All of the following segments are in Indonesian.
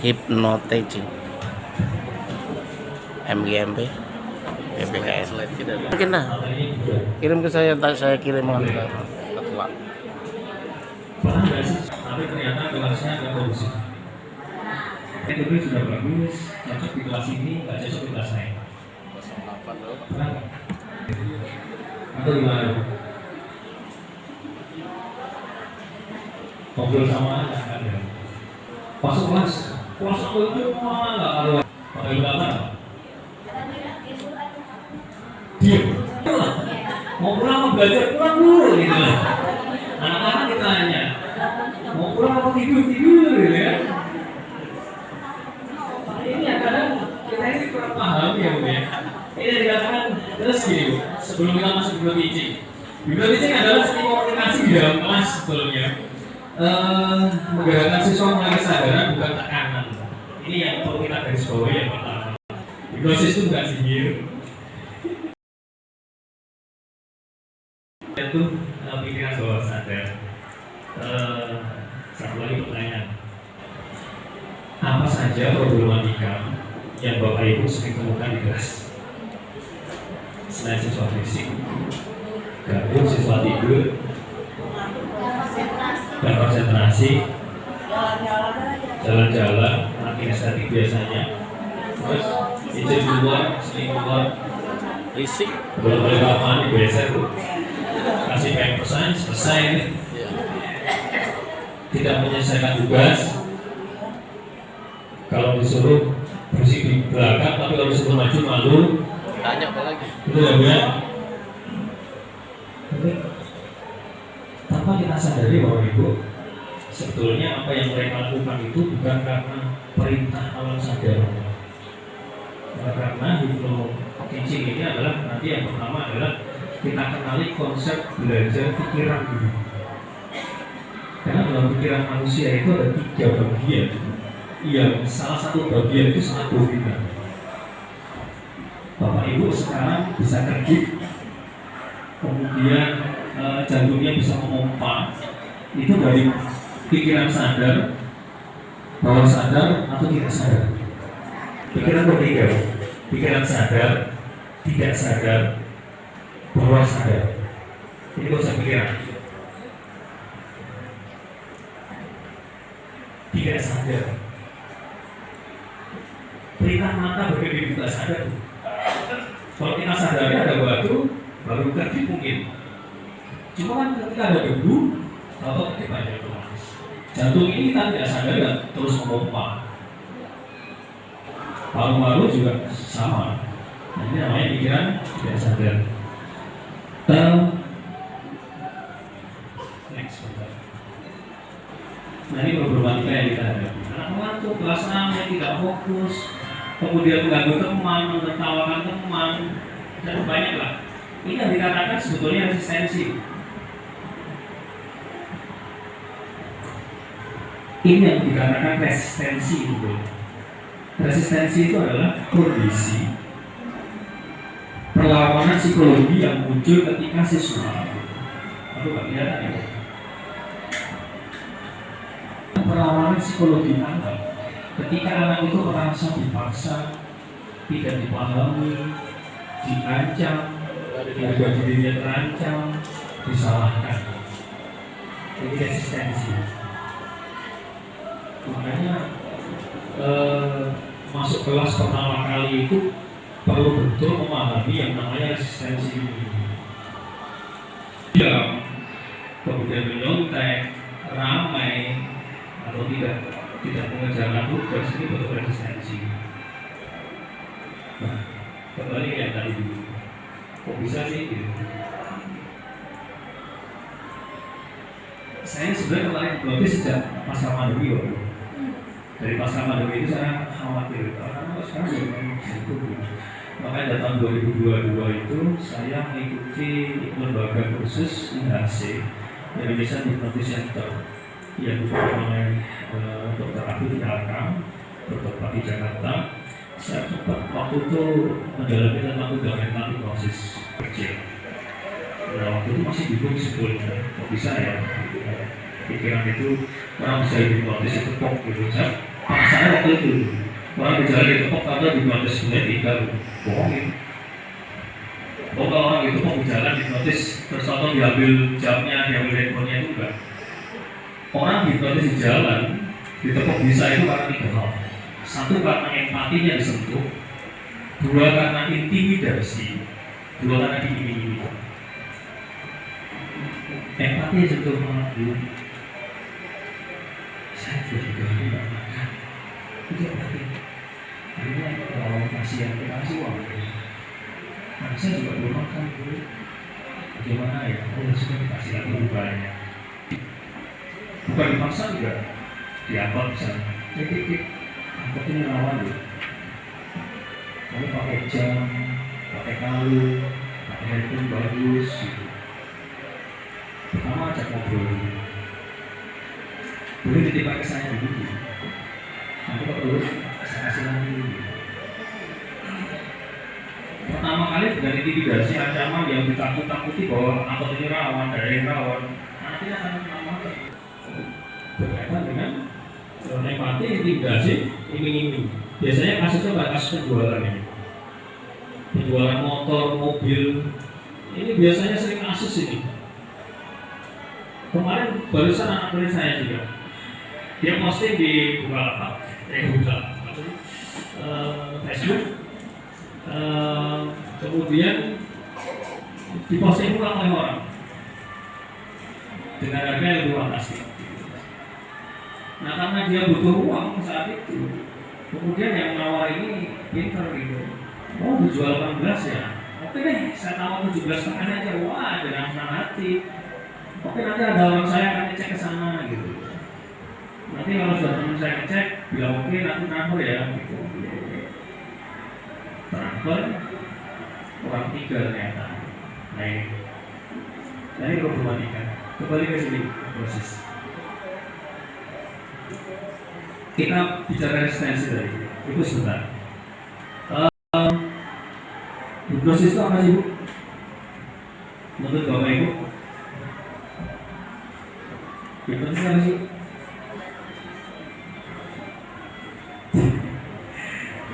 Hypnotage MGMP PPKS mungkin lah kirim ke saya, saya kirim ke ketua. Tapi ternyata kelasnya agak kondusif. Itu sudah bagus, cocok di kelas ini, nggak cocok di kelas lain. Atau gimana? Ngobrol sama anak ada. Masuk kelas aku itu malah nggak karuan. Pakai ulama. Diam. Mau pulang mau belajar pulang dulu gitu. Anak-anak ditanya, mau pulang apa tidur gitu ya. Ini kadang kita ini kurang paham ya Bu ya. Ini dikatakan terus gini Bu, sebelum kita masuk bimbel teaching. Bimbel teaching adalah seni komunikasi di dalam kelas sebetulnya. Menggerakkan siswa mulai kesadaran bukan tekanan. Ini yang perlu kita garis bawahi yang pertama. Hipnosis itu bukan sihir. Itu pikiran bawah sadar. Satu lagi pertanyaan. Apa saja problematika yang Bapak Ibu sering temukan di kelas? Selain siswa fisik, gabung siswa tidur, dan konsentrasi, jalan-jalan, makin estetik biasanya, terus izin keluar, sering keluar, Risik belum boleh kapan digeser Bu, kasih pempersan selesai, tidak menyelesaikan tugas, kalau disuruh bersih di belakang, tapi kalau disuruh maju malu, tanya apa lagi? itu ya Bu ya. Tanpa kita sadari bahwa Ibu, sebetulnya apa yang mereka lakukan itu bukan karena perintah alam sadar. Karena hypnoteaching ini adalah nanti yang pertama adalah kita kenali konsep belajar pikiran dulu. Karena dalam pikiran manusia itu ada 3 bagian. Yang salah satu bagian itu sangat dominan. Bapak Ibu sekarang bisa kerjit, kemudian jantungnya bisa memompa, itu dari pikiran sadar, bawah sadar atau tidak sadar. Pikiran ketiga, pikiran sadar, tidak sadar, bawah sadar. Ini konsep pikiran. Tidak sadar. Perintah mata berbeda tidak sadar. Kalau kita sadari ada batu, baru kerja mungkin. Cuma kan ketika ada debu, atau ketika ada otomatis. Jantung ini kita tidak sadar ya, terus memompa. Paru-paru juga sama. Nah, ini namanya pikiran tidak sadar. Next. Nah ini problematika yang kita hadapi. Anak ngantuk, kelas 6 yang tidak fokus, kemudian mengganggu teman, menertawakan teman, dan banyak lah. Ini yang dikatakan sebetulnya resistensi. Ini yang dikatakan resistensi itu. Resistensi itu adalah kondisi perlawanan psikologi yang muncul ketika siswa. Aku nggak kelihatan ya. Perlawanan psikologi anak ketika anak itu merasa dipaksa, tidak dipahami, diancam, harga dirinya terancam, disalahkan. Jadi resistensi. Makanya masuk kelas pertama kali itu perlu betul memahami yang namanya resistensi ini. Ya, kemudian menyontek, ramai, atau tidak mengerjakan tugas, ini bentuk resistensi. Nah, kembali yang tadi dulu, kok bisa sih gitu? Saya sebenarnya kemarin berarti sejak masa pandemi loh. Dari masa pandemi itu saya khawatir karena sekarang itu. Makanya tahun 2022 itu saya mengikuti lembaga kursus IHC, Indonesia Hypnosis Center, yang dipimpin oleh Dr. Abdul Hakam, Dr. Pati Jakarta. Saya sempat waktu itu mendalami tentang fundamental hipnosis kecil. Nah, waktu itu masih bingung sebetulnya, kok bisa ya? Pikiran itu orang bisa hipnotis itu kok gitu. Saya paksa saya waktu itu orang berjalan di tepok karena dihipnotis sebenarnya tinggal bohongin. Oh, kalau orang itu mau berjalan dihipnotis terus atau diambil jamnya, diambil handphonenya itu enggak. Orang dihipnotis di jalan ditepuk bisa itu karena 3 hal. 1 karena empatinya disentuh, 2 karena intimidasi, 2 karena diiming-imingi. Empati disentuh mengaku, saya sudah 3 hari tidak makan. Itu empati. Akhirnya kalau kasihan, kita kasih uang. Nah, saya juga belum makan dulu. Bagaimana ya? Oh, sudah dikasih lagi rupanya. Bukan dipaksa juga. Diangkut misalnya. Angkut ini rawan loh. Kamu pakai jam, pakai kalung, pakai handphone bagus. Gitu. Pertama ajak ngobrol. Boleh dititipkan ke saya dulu. Nanti kalau dulu saya kasih lagi. Pertama kali dengan intimidasi ancaman yang ditakut-takuti bahwa angkot ini rawan, daerah rawan, nanti akan mengamalkan. Berkaitan dengan empati, intimidasi, iming-iming. Biasanya kasusnya pada kasus penjualan ini. Penjualan motor, mobil, ini biasanya sering kasus ini. Kemarin barusan anak murid saya juga, dia posting di Facebook. Kemudian diposting ulang oleh orang dengan harga yang lebih fantastis. Nah, karena dia butuh uang saat itu, kemudian yang nawar ini pintar gitu. Oh, dijual 18 ya? Oke deh, saya tawar 17,5 aja. Wah, dengan senang hati. Oke, nanti ada orang saya akan ngecek ke sana gitu. Nanti kalau sudah teman saya ngecek, bilang oke, nanti transfer ya gitu. Transfer orang 3 ternyata. Nah ini problematika. Kembali ke sini proses. Kita bicara resistensi tadi. Itu sebentar. Hipnosis itu apa sih, Bu? Menurut Bapak Ibu? Hipnosis apa sih?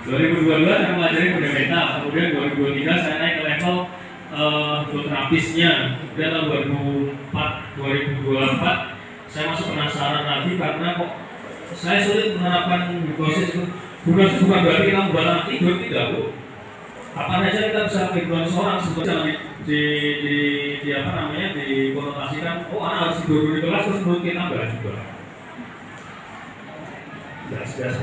2022 saya mempelajari fundamental, kemudian 2023 saya naik ke level hipnoterapisnya. Kemudian tahun 2024 saya masuk penasaran lagi karena kok saya sulit menerapkan hipnosis itu. Hipnosis bukan berarti kita membuat anak tidur, tidak, Bu. Apa saja kita bisa hipnosis orang sebetulnya di apa namanya dikonotasikan, oh anak harus tidur di kelas terus menurut kita enggak juga. Jelas